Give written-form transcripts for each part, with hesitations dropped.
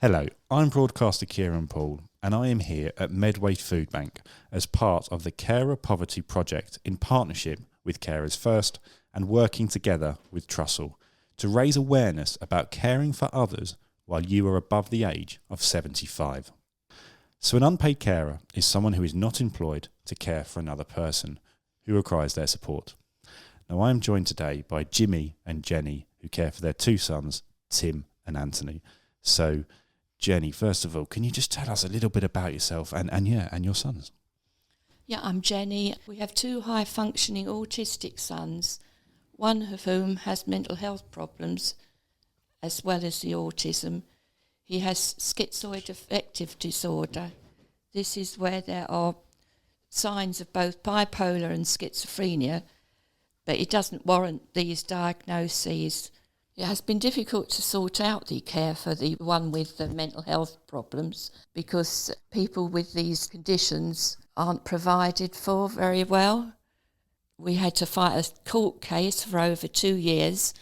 Hello, I'm broadcaster Kieran Paul, and I am here at Medway Foodbank as part of the Carer Poverty Project in partnership with Carers First and working together with Trussell to raise awareness about caring for others while you are above the age of 75. So an unpaid carer is someone who is not employed to care for another person who requires their support. Now I am joined today by Jimmy and Jenny, who care for their two sons, Tim and Anthony. So Jenny, first of all, can you just tell us a little bit about yourself and your sons? Yeah, I'm Jenny. We have two high-functioning autistic sons, one of whom has mental health problems as well as the autism. He has schizoid affective disorder. This is where there are signs of both bipolar and schizophrenia, but it doesn't warrant these diagnoses. It has been difficult to sort out the care for the one with the mental health problems because people with these conditions aren't provided for very well. We had to fight a court case for over 2 years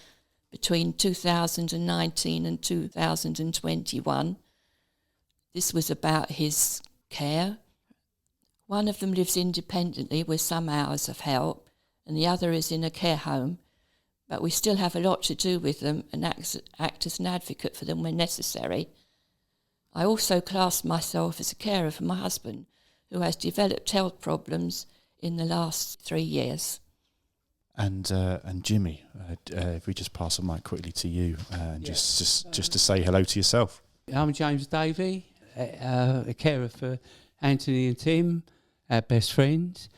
between 2019 and 2021. This was about his care. One of them lives independently with some hours of help, and the other is in a care home. But we still have a lot to do with them and act as an advocate for them when necessary. I also class myself as a carer for my husband, who has developed health problems in the last 3 years. And Jimmy, if we just pass the mic quickly to you, just to say hello to yourself. I'm James Davey, a carer for Anthony and Tim, our best friends.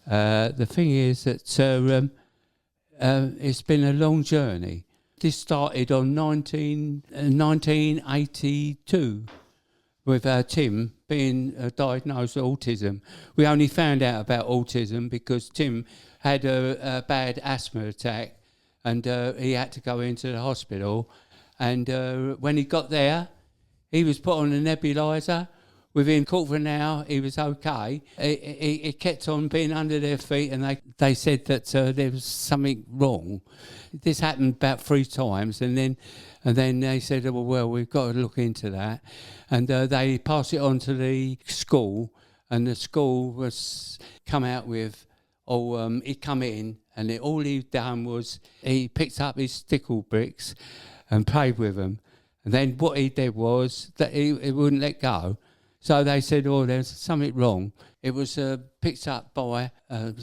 The thing is that it's been a long journey. This started on 1982 with Tim being diagnosed with autism. We only found out about autism because Tim had a bad asthma attack and he had to go into the hospital. And when he got there, he was put on a nebulizer. Within a quarter of an hour, he was okay. It kept on being under their feet, and they said that there was something wrong. This happened about 3 times, and then they said, well, we've got to look into that. And they passed it on to the school, and the school was come out with, he'd come in, and all he'd done was he picked up his stickle bricks and played with them. And then what he did was that he wouldn't let go. So they said, there's something wrong. It was picked up by a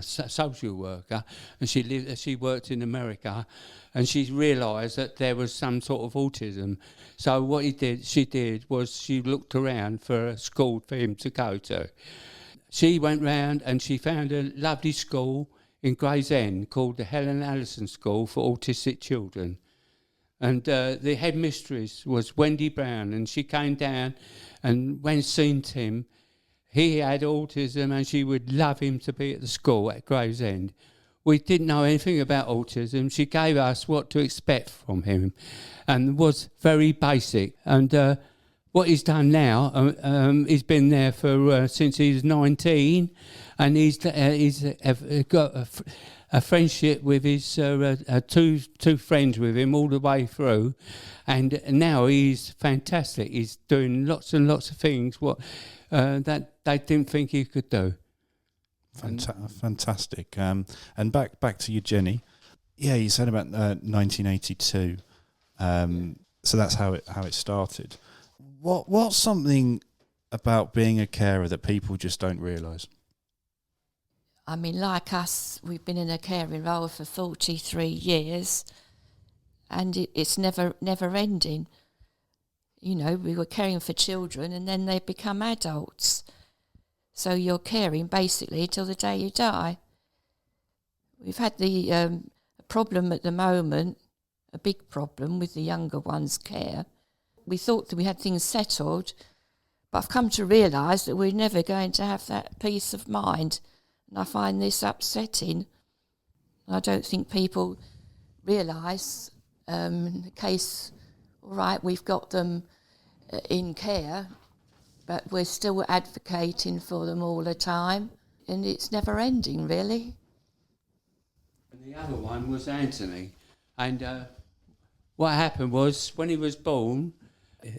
social worker, and she worked in America, and she realised that there was some sort of autism. So what she did was she looked around for a school for him to go to. She went round and she found a lovely school in Gray's End called the Helen Allison School for Autistic Children. And the headmistress was Wendy Brown, and she came down, and when seen Tim, he had autism, and she would love him to be at the school at Gravesend. We didn't know anything about autism. She gave us what to expect from him, and was very basic. And what he's done now, he's been there for since he was 19, and he's got a friendship with his two friends with him all the way through, and now he's fantastic. He's doing lots and lots of things that they didn't think he could do. Fantastic. And back to you, Jenny. Yeah, you said about 1982. So that's how it started. What's something about being a carer that people just don't realise? I mean, like us, we've been in a caring role for 43 years, and it's never ending. You know, we were caring for children, and then they become adults. So you're caring basically till the day you die. We've had the problem at the moment, a big problem with the younger ones' care. We thought that we had things settled, but I've come to realise that we're never going to have that peace of mind. And I find this upsetting. I don't think people realise the case, all right, we've got them in care, but we're still advocating for them all the time, and it's never ending, really. And the other one was Anthony. And what happened was, when he was born,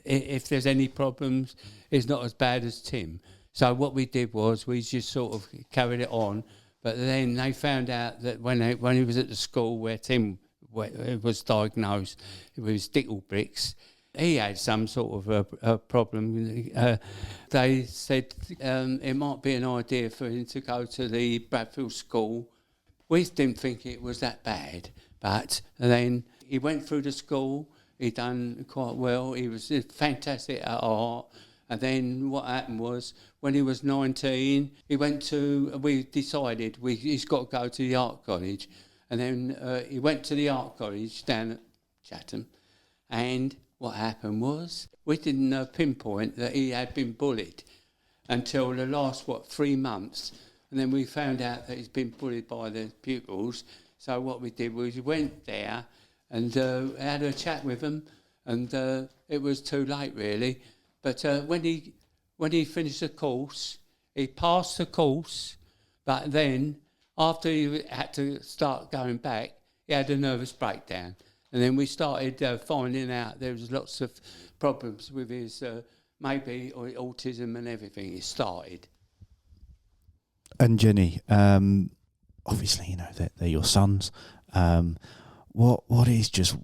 If there's any problems, it's not as bad as Tim. So what we did was we just sort of carried it on. But then they found out that when he was at the school where Tim was diagnosed with Sticklebricks, he had some sort of a problem. They said it might be an idea for him to go to the Bradfield school. We didn't think it was that bad, but then he went through the school. He done quite well. He was fantastic at art. And then what happened was, when he was 19, we decided he's got to go to the art college. And then he went to the art college down at Chatham. And what happened was, we didn't pinpoint that he had been bullied until the last, 3 months. And then we found out that he's been bullied by the pupils. So what we did was we went there and had a chat with him. And it was too late, really. But when he finished the course, he passed the course. But then, after he had to start going back, he had a nervous breakdown. And then we started finding out there was lots of problems with his maybe autism and everything. It started. And Jenny, obviously, you know, they're your sons. What is just,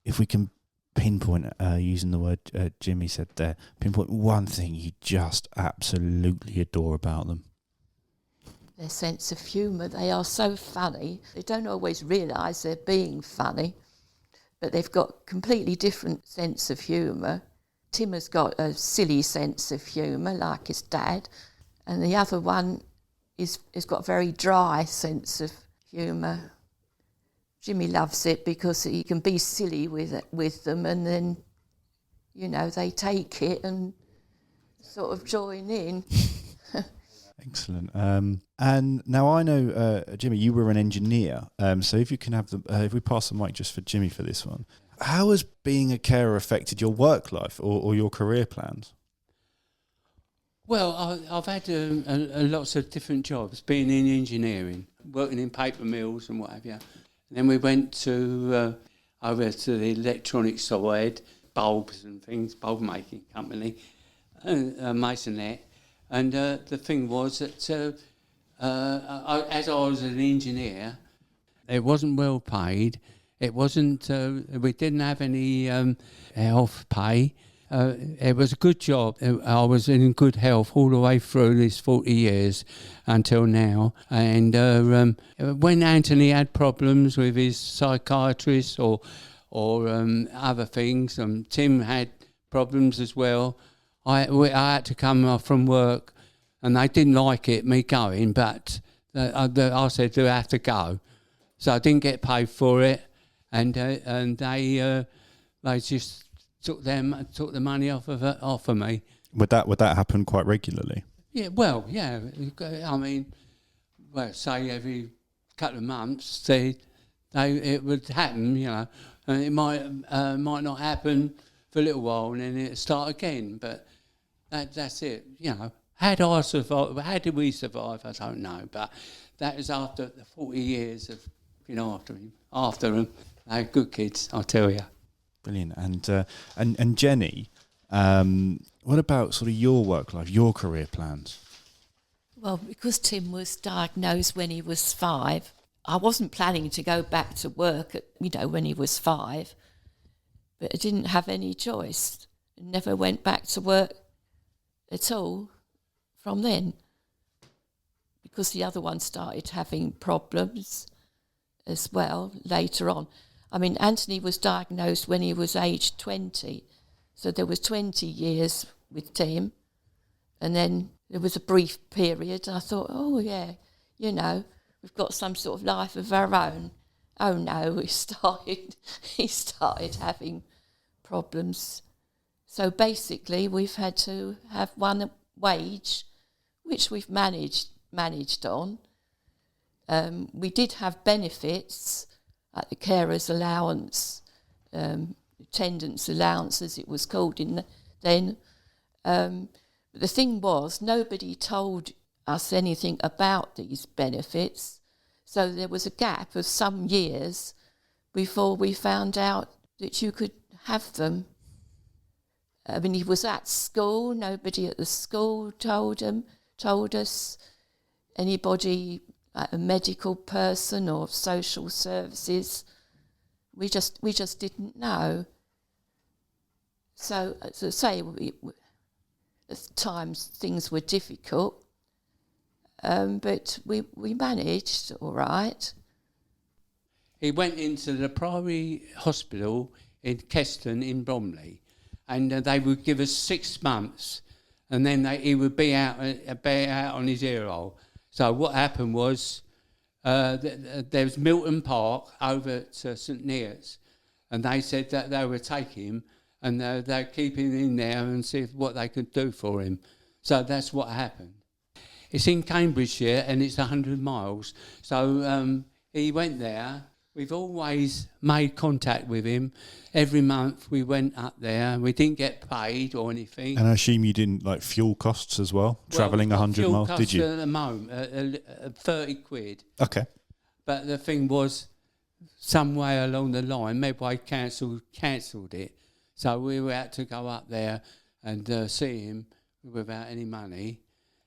if we can pinpoint, using the word Jimmy said there, pinpoint one thing you just absolutely adore about them? Their sense of humour. They are so funny. They don't always realise they're being funny, but they've got completely different sense of humour. Tim has got a silly sense of humour, like his dad, and the other one has got a very dry sense of humour. Jimmy loves it because he can be silly with them, and then, you know, they take it and sort of join in. Excellent. And now I know, Jimmy, you were an engineer. So if you can have if we pass the mic just for Jimmy for this one, how has being a carer affected your work life or your career plans? Well, I've had lots of different jobs, being in engineering, working in paper mills and what have you. And then we went to over to the electronic side, bulbs and things, bulb making company, Masonette. And the thing was that as I was an engineer, it wasn't well paid. It wasn't. We didn't have any health pay. It was a good job. I was in good health all the way through these 40 years until now. And when Anthony had problems with his psychiatrist or other things, Tim had problems as well. I had to come off from work, and they didn't like it, me going, but I said, do I have to go? So I didn't get paid for it, and they just took the money off of me. Would that happen quite regularly? Yeah, well, yeah. I mean, say every couple of months, it would happen, you know, and it might not happen for a little while, and then it'll start again. But that's it, you know. How did we survive? I don't know. But that was after the 40 years of, you know, after them. They're good kids, I tell you. Brilliant. And Jenny, what about sort of your work life, your career plans? Well, because Tim was diagnosed when he was 5, I wasn't planning to go back to work, when he was 5, but I didn't have any choice. I never went back to work at all from then, because the other one started having problems as well later on. I mean, Anthony was diagnosed when he was aged 20, so there was 20 years with Tim, and then there was a brief period. I thought, oh yeah, we've got some sort of life of our own. Oh no, he started having problems. So basically, we've had to have one wage, which we've managed on. We did have benefits, like the carer's allowance, attendance allowance, as it was called then. But the thing was, nobody told us anything about these benefits, so there was a gap of some years before we found out that you could have them. I mean, he was at school. Nobody at the school told us. Anybody, like a medical person or social services, we just didn't know. So, as I say, at times things were difficult, but we managed all right. He went into the primary hospital in Keston in Bromley, and they would give us 6 months, and then he would be out on his ear hole. So what happened was there was Milton Park over at St Neots, and they said that they would take him and they'd keep him in there and see what they could do for him. So that's what happened. It's in Cambridgeshire and it's 100 miles. So he went there. We've always made contact with him. Every month we went up there. We didn't get paid or anything. And I assume you didn't like fuel costs as well, travelling 100 miles, did you? At the moment, 30 quid. Okay. But the thing was, some way along the line, Medway cancelled it. So we had to go up there and see him without any money.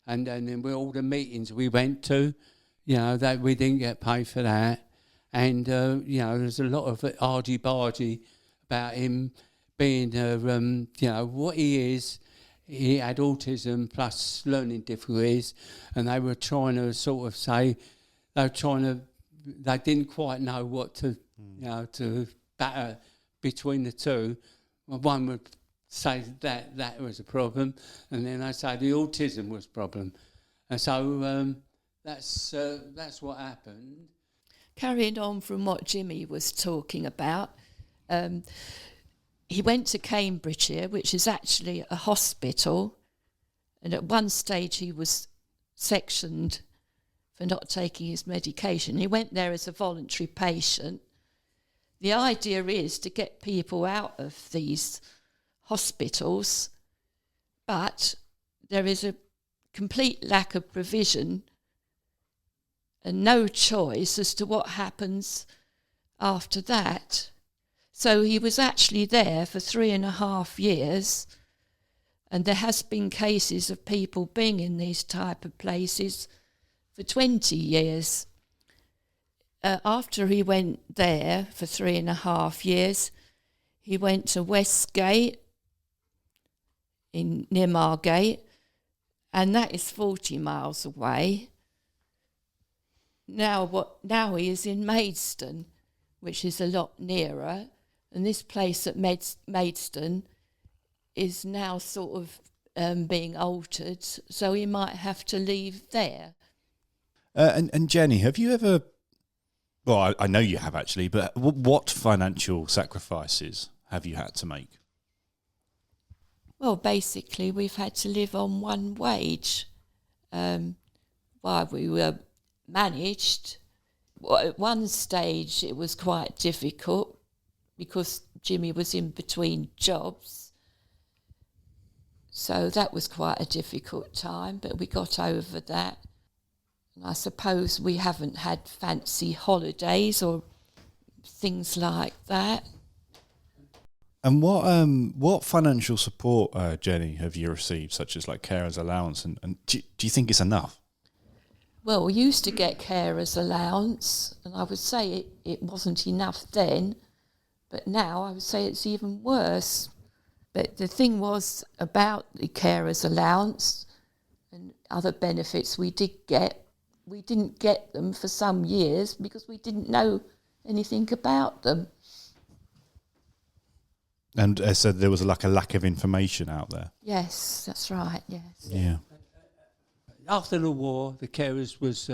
And then with all the meetings we went to, that we didn't get paid for that. And, there's a lot of argy-bargy about him being, what he is. He had autism plus learning difficulties, and they were trying to sort of say, they didn't quite know what to, to batter between the two. Well, one would say that was a problem, and then they say the autism was a problem. And so that's what happened. Carrying on from what Jimmy was talking about, he went to Cambridgeshire, which is actually a hospital, and at one stage he was sectioned for not taking his medication. He went there as a voluntary patient. The idea is to get people out of these hospitals, but there is a complete lack of provision and no choice as to what happens after that. So he was actually there for 3.5 years, and there has been cases of people being in these type of places for 20 years. After he went there for 3.5 years, he went to Westgate near Margate, and that is 40 miles away. Now he is in Maidstone, which is a lot nearer, and this place at Maidstone is now sort of being altered, so he might have to leave there. And Jenny, have you ever... Well, I know you have actually, but what financial sacrifices have you had to make? Well, basically, we've had to live on one wage while we were managed. At one stage, it was quite difficult because Jimmy was in between jobs. So that was quite a difficult time, but we got over that. And I suppose we haven't had fancy holidays or things like that. And what financial support, Jenny, have you received, such as like carers allowance, and do you think it's enough? Well, we used to get carers allowance, and I would say it wasn't enough then, but now I would say it's even worse. But the thing was about the carers allowance and other benefits we didn't get them for some years because we didn't know anything about them. And so there was like a lack of information out there. Yes, that's right, yes. Yeah. After the war, the carers was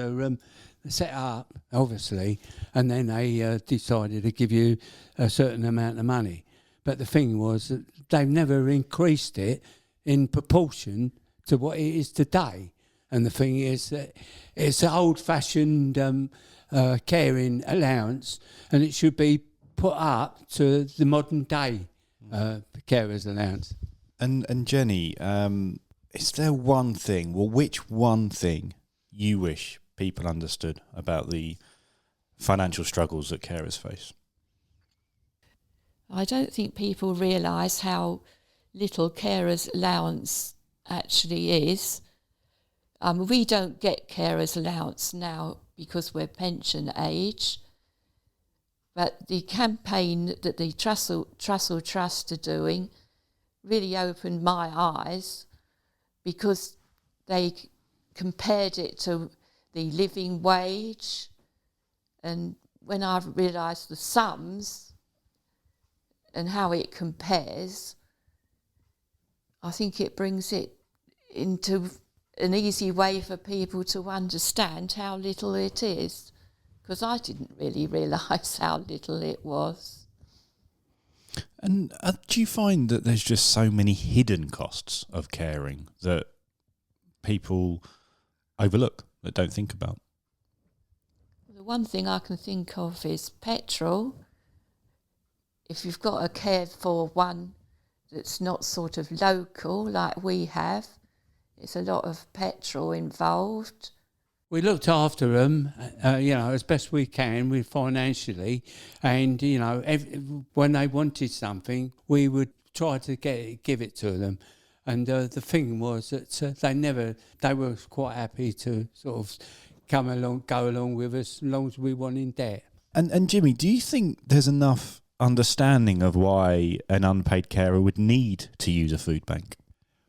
set up, obviously, and then they decided to give you a certain amount of money. But the thing was that they've never increased it in proportion to what it is today. And the thing is that it's an old-fashioned caring allowance, and it should be put up to the modern day carers allowance. And Jenny, is there one thing, which one thing you wish people understood about the financial struggles that carers face? I don't think people realise how little carers allowance actually is. We don't get carers allowance now because we're pension age, but the campaign that the Trussell Trust are doing really opened my eyes, because they compared it to the living wage, and when I realised the sums and how it compares, I think it brings it into an easy way for people to understand how little it is, because I didn't really realise how little it was. And do you find that there's just so many hidden costs of caring that people overlook, that don't think about? The one thing I can think of is petrol. If you've got a cared for one that's not sort of local like we have, it's a lot of petrol involved. We looked after them, as best we can, financially, and when they wanted something, we would try to give it to them. And the thing was that they were quite happy to sort of go along with us as long as we weren't in debt. And Jimmy, do you think there's enough understanding of why an unpaid carer would need to use a food bank?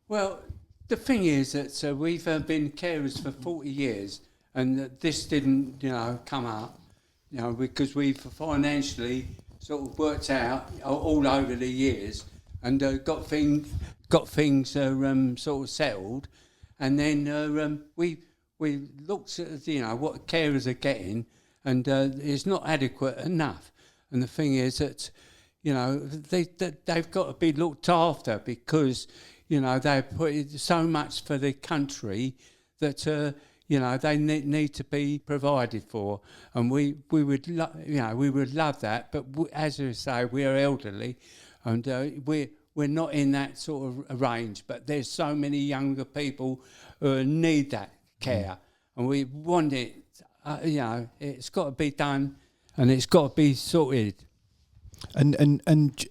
Well, the thing is that we've been carers for 40 years, and this didn't, come up, because we've financially sort of worked out all over the years and got things sort of settled, and then we looked at what carers are getting, and it's not adequate enough. And the thing is that they've got to be looked after, because they put so much for the country that they need to be provided for, and we would love that. But as I say, we are elderly, and we're not in that sort of range. But there's so many younger people who need that care, and we want it. It's got to be done, and it's got to be sorted. And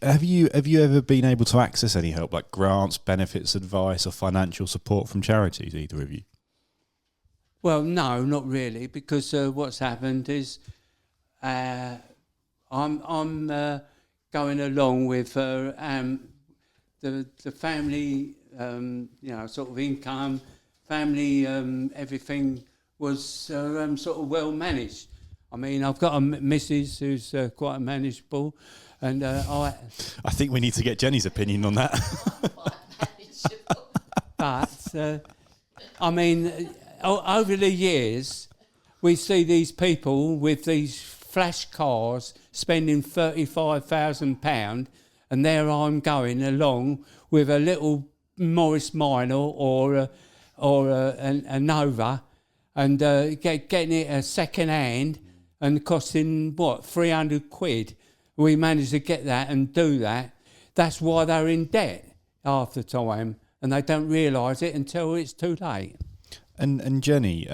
have you ever been able to access any help, like grants, benefits, advice, or financial support from charities, either of you? Well, no, not really, because what's happened is I'm going along with the family, sort of income, family, everything was sort of well managed. I mean, I've got a missus who's quite manageable, and I think we need to get Jenny's opinion on that. But I mean, over the years, we see these people with these flash cars spending £35,000, and there I'm going along with a little Morris Minor or a Nova, and getting it a second hand and costing £300. We managed to get that and do that. That's why they're in debt half the time, and they don't realise it until it's too late. And Jenny,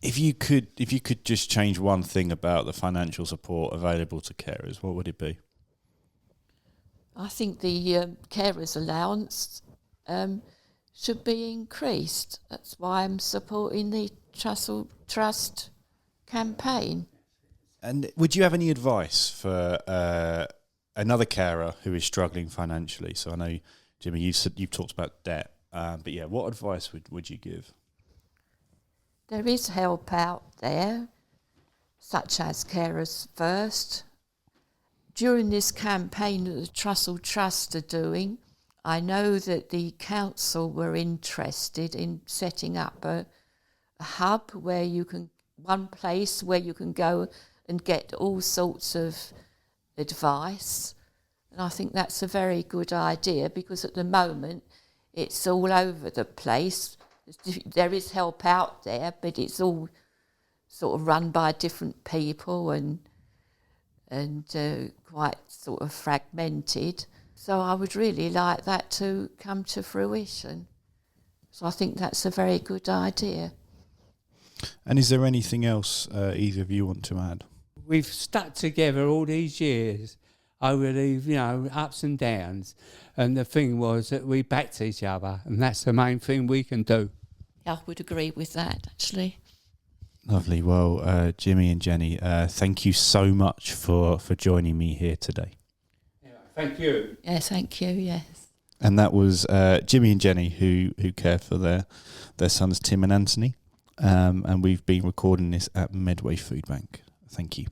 if you could just change one thing about the financial support available to carers, what would it be? I think the carers allowance should be increased. That's why I'm supporting the Trussell Trust campaign. And would you have any advice for another carer who is struggling financially? So I know, Jimmy, you've talked about debt, but yeah, what advice would you give? There is help out there, such as Carers First. During this campaign that the Trussell Trust are doing, I know that the council were interested in setting up a hub one place where you can go and get all sorts of advice. And I think that's a very good idea, because at the moment it's all over the place. There is help out there, but it's all sort of run by different people and quite sort of fragmented. So I would really like that to come to fruition. So I think that's a very good idea. And is there anything else either of you want to add? We've stuck together all these years. over the, ups and downs. And the thing was that we backed each other, and that's the main thing we can do. I would agree with that, actually. Lovely. Well, Jimmy and Jenny, thank you so much for joining me here today. Yeah, thank you. Yeah, thank you, yes. And that was Jimmy and Jenny who care for their sons Tim and Anthony. And we've been recording this at Medway Foodbank. Thank you.